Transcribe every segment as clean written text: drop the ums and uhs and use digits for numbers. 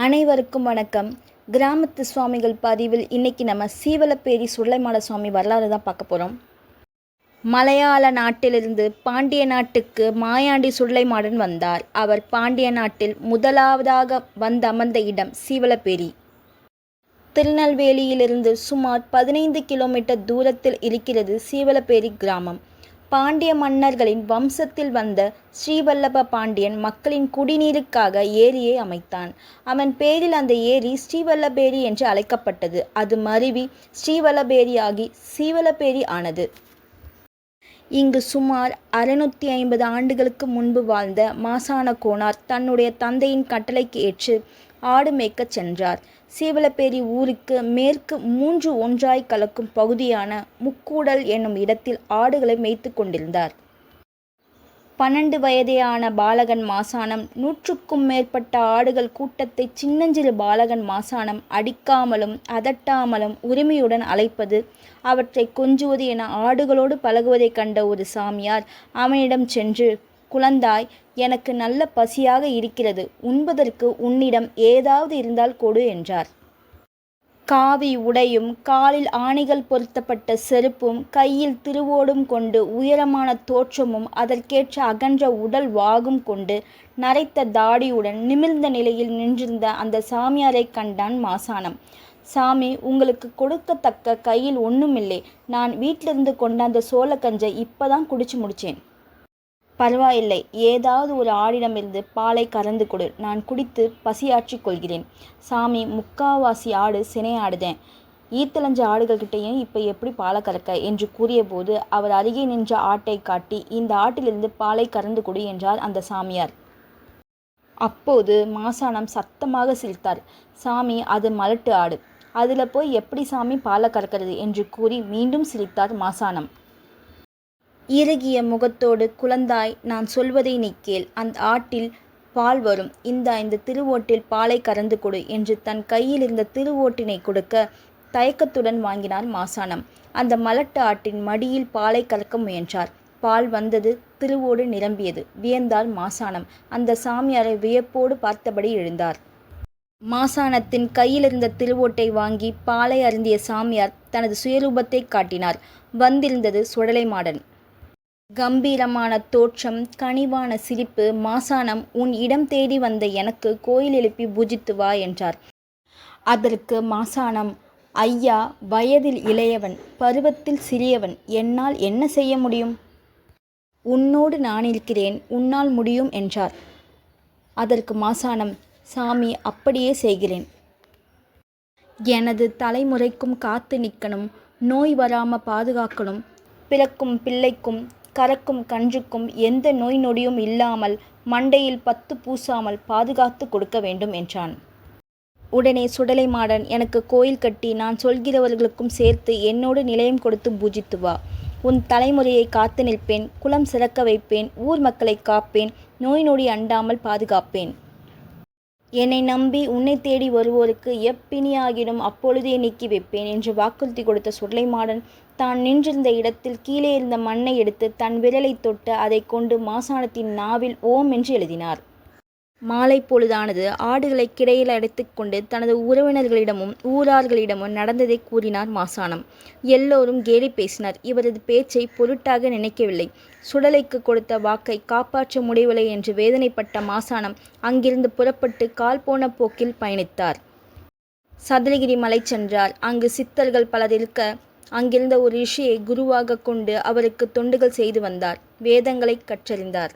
அனைவருக்கும் வணக்கம். கிராமத்து சுவாமிகள் பதிவில் இன்னைக்கு நம்ம சீவலப்பேரி சுடலைமாட சுவாமி வரலாறு தான் பார்க்க போகிறோம். மலையாள நாட்டிலிருந்து பாண்டிய நாட்டுக்கு மாயாண்டி சுடலைமாடன் வந்தார். அவர் பாண்டிய நாட்டில் முதலாவதாக வந்தமர்ந்த இடம் சீவலப்பேரி. திருநெல்வேலியிலிருந்து சுமார் 15 கிலோமீட்டர் தூரத்தில் இருக்கிறது சீவலப்பேரி கிராமம். பாண்டிய மன்னர்களின் வம்சத்தில் வந்த ஸ்ரீவல்லப பாண்டியன் மக்களின் குடிநீருக்காக ஏரியை அமைத்தான். அவன் பேரில் அந்த ஏரி ஸ்ரீவல்லபேரி என்று அழைக்கப்பட்டது. அது மருவி ஸ்ரீவல்லபேரியாகி சீவலப்பேரி ஆனது. இங்கு சுமார் 650 ஆண்டுகளுக்கு முன்பு வாழ்ந்த மாசான கோனார் தன்னுடைய தந்தையின் கட்டளைக்கு ஏற்று ஆடு மேய்க்கச் சென்றார். சீவலப்பேரி ஊருக்கு மேற்கு 3 ஒன்றாய் கலக்கும் பகுதியான முக்கூடல் என்னும் இடத்தில் ஆடுகளை மேய்த்து கொண்டிருந்தார். 12 வயதேயான பாலகன் மாசானம் 100க்கும் மேற்பட்ட ஆடுகள் கூட்டத்தை சின்னஞ்சிறு பாலகன் மாசானம் அடிக்காமலும் அதட்டாமலும் உரிமையுடன் அழைப்பது, அவற்றை கொஞ்சுவது என ஆடுகளோடு பழகுவதைக் கண்ட ஒரு சாமியார் அவனிடம் சென்று, குழந்தாய், எனக்கு நல்ல பசியாக இருக்கிறது, உண்பதற்கு உன்னிடம் ஏதாவது இருந்தால் கொடு என்றார். காவி உடையும் காலில் ஆணிகள் பொருத்தப்பட்ட செருப்பும் கையில் திருவோடும் கொண்டு உயரமான தோற்றமும் அதற்கேற்ற அகன்ற உடல் வாகும் கொண்டு நரைத்த தாடியுடன் நிமிர்ந்த நிலையில் நின்றிருந்த அந்த சாமியாரை கண்டான் மாசானம். சாமி, உங்களுக்கு கொடுக்கத்தக்க கையில் ஒன்றுமில்லை. நான் வீட்டிலிருந்து கொண்டாந்த சோளக்கஞ்சை இப்பதான் குடிச்சு முடிச்சேன். பரவாயில்லை, ஏதாவது ஒரு ஆடிடமிருந்து பாலை கறந்து கொடு, நான் குடித்து பசியாற்றிக் கொள்கிறேன். சாமி, முக்காவாசி ஆடு சினையாடுதேன். ஈத்தலஞ்ச ஆடுகள்கிட்டையும் இப்போ எப்படி பாலை கறக்க என்று கூறியபோது அவர் அருகே நின்ற ஆட்டை காட்டி, இந்த ஆட்டிலிருந்து பாலை கறந்து கொடு என்றார் அந்த சாமியார். அப்போது மாசானம் சத்தமாக சிரித்தார். சாமி, அது மலட்டு ஆடு, அதில் போய் எப்படி சாமி பாலை கறக்கிறது என்று கூறி மீண்டும் சிரித்தார் மாசானம். இறுகிய முகத்தோடு, குழந்தாய், நான் சொல்வதை நீ கேள். அந்த ஆட்டில் பால் வரும். இந்த திருவோட்டில் பாலை கறந்து கொடு என்று தன் கையில் இருந்த திருவோட்டினை கொடுக்க தயக்கத்துடன் வாங்கினார் மாசானம். அந்த மலட்டு ஆட்டின் மடியில் பாலை கறக்க முயன்றார். பால் வந்தது. திருவோடு நிரம்பியது. வியந்தார் மாசானம். அந்த சாமியாரை வியப்போடு பார்த்தபடி எழுந்தார். மாசானத்தின் கையிலிருந்த திருவோட்டை வாங்கி பாலை அருந்திய சாமியார் தனது சுயரூபத்தை காட்டினார். வந்திருந்தது சுடலைமாடன். கம்பீரமான தோற்றம், கனிவான சிரிப்பு. மாசானம், உன் இடம் தேடி வந்த எனக்கு கோயில் எழுப்பி பூஜித்து வா என்றார். அதற்கு மாசானம், ஐயா, வயதில் இளையவன், பருவத்தில் சிறியவன், என்னால் என்ன செய்ய முடியும்? உன்னோடு நான் இருக்கிறேன், உன்னால் முடியும் என்றார். அதற்கு மாசானம், சாமி, அப்படியே செய்கிறேன். எனது தலைமுறைக்கும் காத்து நிற்கணும், நோய் வராம பாதுகாக்கணும், பிறக்கும் பிள்ளைக்கும் கறக்கும் கன்றுக்கும் எந்த நோய் நொடியும் இல்லாமல் மண்டையில் 10 பூசாமல் பாதுகாத்து கொடுக்க வேண்டும் என்றான். உடனே சுடலைமாடன், எனக்கு கோயில் கட்டி நான் சொல்கிறவர்களுக்கும் சேர்த்து என்னோடு நிலையம் கொடுத்து பூஜித்து வா. உன் தலைமுறையை காத்து நிற்பேன், குலம் சிறக்க வைப்பேன், ஊர் மக்களை காப்பேன், நோய் நொடி அண்டாமல் பாதுகாப்பேன். என்னை நம்பி உன்னை தேடி வருவோருக்கு எப்பிணியாகிடும் அப்பொழுதே நீக்கி வைப்பேன் என்று வாக்குறுதி கொடுத்த சுடலைமாடன் தான் நின்றிருந்த இடத்தில் கீழே இருந்த மண்ணை எடுத்து தன் விரலை தொட்டு அதை கொண்டு மாசானத்தின் நாவில் ஓம் என்று எழுதினார். மாலை பொழுதானது. ஆடுகளை கிடையில் அடைத்து கொண்டு தனது உறவினர்களிடமும் ஊரார்களிடமும் நடந்ததை கூறினார் மாசானம். எல்லோரும் கேலி பேசினர். இவரது பேச்சை பொருட்டாக நினைக்கவில்லை. சுடலைக்கு கொடுத்த வாக்கை காப்பாற்ற முடியவில்லை என்று வேதனைப்பட்ட மாசானம் அங்கிருந்து புறப்பட்டு கால் போன போக்கில் பயணித்தார். சதுரகிரி மலை சென்றார். அங்கு சித்தர்கள் பலர் இருக்க அங்கிருந்த ஒரு ரிஷியை குருவாக கொண்டு அவருக்கு தொண்டுகள் செய்து வந்தார். வேதங்களை கற்றறிந்தார்.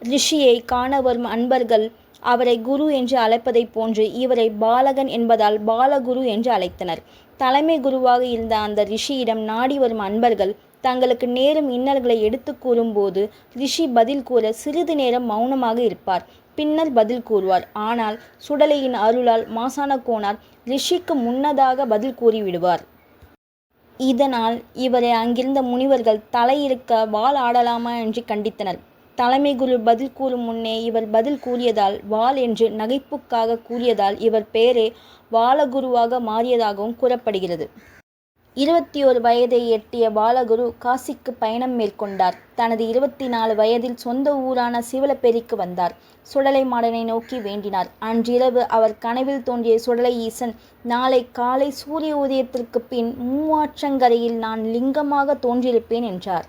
ரிஷியை காண வரும் அன்பர்கள் அவரை குரு என்று அழைப்பதைப் போன்று இவரை பாலகன் என்பதால் பாலகுரு என்று அழைத்தனர். தலைமை குருவாக இருந்த அந்த ரிஷியிடம் நாடி வரும் அன்பர்கள் தங்களுக்கு நேரும் இன்னல்களை எடுத்து கூறும்போது ரிஷி பதில் கூற சிறிது நேரம் மௌனமாக இருப்பார். பின்னர் பதில் கூறுவார். ஆனால் சுடலையின் அருளால் மாசான கோனார் ரிஷிக்கு முன்னதாக பதில் கூறிவிடுவார். இதனால் இவரை அங்கிருந்த முனிவர்கள் தலையிருக்க வாள் ஆடலாமா என்று கண்டித்தனர். தலைமை குரு பதில் கூறும் முன்னே இவர் பதில் கூறியதால் வாள் என்று நகைப்புக்காக கூறியதால் இவர் பெயரே வாலகுருவாக மாறியதாகவும் கூறப்படுகிறது. 21 வயதை எட்டிய பாலகுரு காசிக்கு பயணம் மேற்கொண்டார். தனது 24 வயதில் சொந்த ஊரான சீவலப்பேரிக்கு வந்தார். சுடலை மாடனை நோக்கி வேண்டினார். அன்றிரவு அவர் கனவில் தோன்றிய சுடலை ஈசன், நாளை காலை சூரிய உதயத்திற்குப் பின் மூவாற்றங்கரையில் நான் லிங்கமாக தோன்றியிருப்பேன் என்றார்.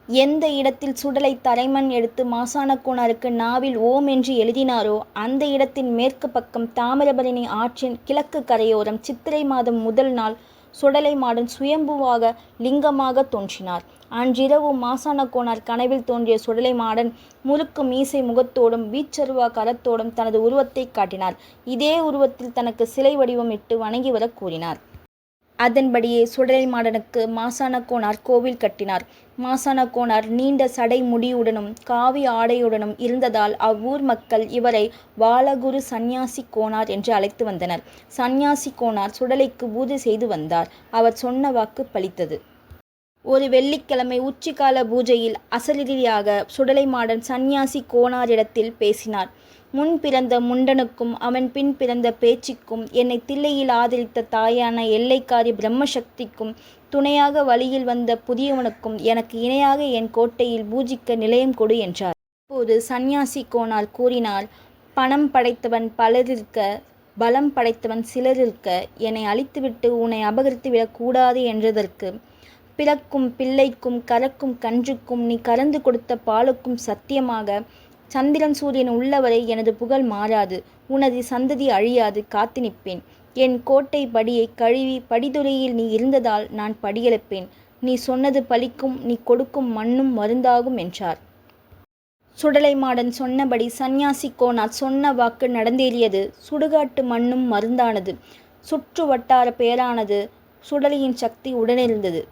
எந்த இடத்தில் சுடலை தரைமண் எடுத்து மாசாணக்கோனாருக்கு நாவில் ஓம் என்று எழுதினாரோ அந்த இடத்தின் மேற்கு பக்கம் தாமிரபரணி ஆற்றின் கிழக்கு கரையோரம் சித்திரை மாதம் முதல் நாள் சுடலை மாடன் சுயம்புவாக லிங்கமாக தோன்றினார். அன்றிரவு மாசாணக்கோனார் கனவில் தோன்றிய சுடலை மாடன் முறுக்கு மீசை முகத்தோடும் வீச்சருவா கரத்தோடும் தனது உருவத்தை காட்டினார். இதே உருவத்தில் தனக்கு சிலை வடிவமிட்டு வணங்கி வர கூறினார். அதன்படியே சுடலை மாடனுக்கு மாசாணக்கோனார் கோவில் கட்டினார். மாசாணக்கோனார் நீண்ட சடை முடியுடனும் காவி ஆடையுடனும் இருந்ததால் அவ்வூர் மக்கள் இவரை பாலகுரு சந்நியாசி கோனார் என்று அழைத்து வந்தனர். சந்நியாசி கோனார் சுடலைக்கு பூஜை செய்து வந்தார். அவர் சொன்ன வாக்கு பலித்தது. ஒரு வெள்ளிக்கிழமை உச்சிக்கால பூஜையில் அசரீரியாக சுடலை மாடன் சந்நியாசி கோனாரிடத்தில் பேசினார். முன் பிறந்த முண்டனுக்கும் அவன் பின் பிறந்த பேச்சிக்கும் என்னை தில்லையில் ஆதரித்த தாயான எல்லைக்காரி பிரம்மசக்திக்கும் துணையாக வழியில் வந்த புதியவனுக்கும் எனக்கு இணையாக என் கோட்டையில் பூஜிக்க நிலையம் கொடு என்றார். அப்போது சந்நியாசி கோனார் கூறினார், பணம் படைத்தவன் பலரிருக்க, பலம் படைத்தவன் சிலரிருக்க, என்னை அழித்துவிட்டு உன்னை அபகரித்து விடக்கூடாது என்றதற்கு பிறக்கும் பிள்ளைக்கும் கறக்கும் கன்றுக்கும் நீ கறந்து கொடுத்த பாலுக்கும் சத்தியமாக சந்திரன் சூரியன் உள்ளவரை எனது புகழ் மாறாது, உனது சந்ததி அழியாது, காத்து நிற்பேன். என் கோட்டை படியை கழுவி படிதுறையில் நீ இருந்ததால் நான் படியெழுப்பேன். நீ சொன்னது பலிக்கும், நீ கொடுக்கும் மண்ணும் மருந்தாகும் என்றார். சுடலை மாடன் சொன்னபடி சந்நியாசி கோனார் சொன்ன வாக்கு நடந்தேறியது. சுடுகாட்டு மண்ணும் மருந்தானது. சுற்று வட்டார பெயரானது. சுடலையின் சக்தி உடனிருந்தது.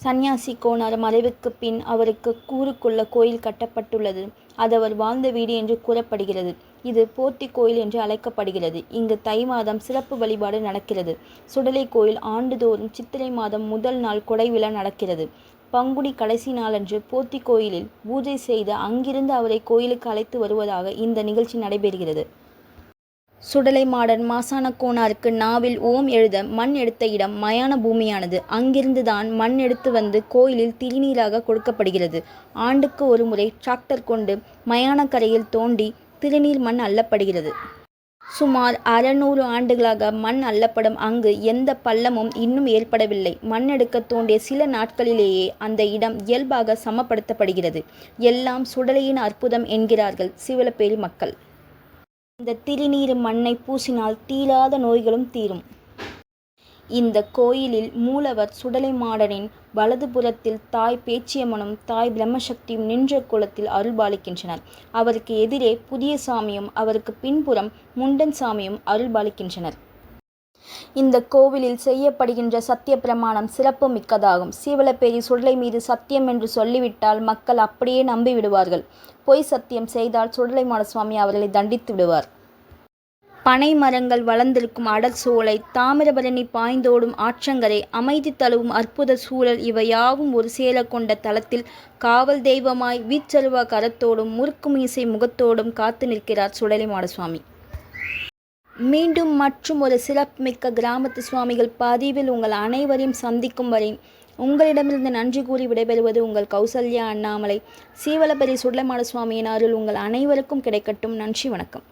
சந்நியாசி கோனார் மறைவுக்கு பின் அவருக்கு கூறுக்குள்ள கோயில் கட்டப்பட்டுள்ளது. அது அவர் வாழ்ந்த வீடு என்று கூறப்படுகிறது. இது போத்தி கோயில் என்று அழைக்கப்படுகிறது. இங்கு தை மாதம் சிறப்பு வழிபாடு நடக்கிறது. சுடலை கோயில் ஆண்டுதோறும் சித்திரை மாதம் முதல் நாள் கொடை விழா நடக்கிறது. பங்குனி கடைசி நாளன்று போத்தி கோயிலில் பூஜை செய்து அங்கிருந்து அவரை கோயிலுக்கு அழைத்து வருவதாக இந்த நிகழ்ச்சி நடைபெறுகிறது. சுடலை மாடன் மாசாணக்கோனாருக்கு நாவில் ஓம் எழுத மண் எடுத்த இடம் மயான பூமியானது. அங்கிருந்துதான் மண் எடுத்து வந்து கோயிலில் திருநீராக கொடுக்கப்படுகிறது. ஆண்டுக்கு ஒரு முறை டிராக்டர் கொண்டு மயானக்கரையில் தோண்டி திருநீர் மண் அள்ளப்படுகிறது. சுமார் 600 ஆண்டுகளாக மண் அள்ளப்படும் அங்கு எந்த பள்ளமும் இன்னும் ஏற்படவில்லை. மண் எடுக்க தோண்டிய சில நாட்களிலேயே அந்த இடம் இயல்பாக சமப்படுத்தப்படுகிறது. எல்லாம் சுடலையின் அற்புதம் என்கிறார்கள் சீவலப்பேரி மக்கள். இந்த திருநீர் மண்ணை பூசினால் தீராத நோய்களும் தீரும். இந்த கோயிலில் மூலவர் சுடலை மாடனின் வலதுபுறத்தில் தாய் பேச்சியம்மனும் தாய் பிரம்மசக்தியும் நின்ற கோலத்தில் அருள்பாலிக்கின்றனர். அவருக்கு எதிரே புதிய சாமியும் அவருக்கு பின்புறம் முண்டன் சாமியும் அருள்பாலிக்கின்றனர். இந்த கோவிலில் செய்யப்படுகின்ற சத்திய பிரமாணம் சிறப்பு மிக்கதாகும். சீவலப்பேரி சுடலை மீது சத்தியம் என்று சொல்லிவிட்டால் மக்கள் அப்படியே நம்பிவிடுவார்கள். பொய் சத்தியம் செய்தால் சுடலை மாட சுவாமி அவர்களை தண்டித்து விடுவார். பனை மரங்கள் வளர்ந்திருக்கும் அடர் சோலை, தாமிரபரணி பாய்ந்தோடும் ஆற்றங்கரை, அமைதி தழுவும் அற்புத சூழல் இவையாவும் ஒரு சேர கொண்ட தலத்தில் காவல் தெய்வமாய் வீச்சருவா கரத்தோடும் முறுக்கு மீசை முகத்தோடும் காத்து நிற்கிறார் சுடலை மாட சுவாமி. மீண்டும் மற்றும் ஒரு சிறப்புமிக்க கிராமத்து சுவாமிகள் பதிவில் உங்கள் அனைவரையும் சந்திக்கும் வரை உங்களிடமிருந்து நன்றி கூறி விடைபெறுவது உங்கள் கௌசல்யா அண்ணாமலை. சீவலப்பேரி சுடலை மாட சுவாமியின் அருள் உங்கள் அனைவருக்கும் கிடைக்கட்டும். நன்றி, வணக்கம்.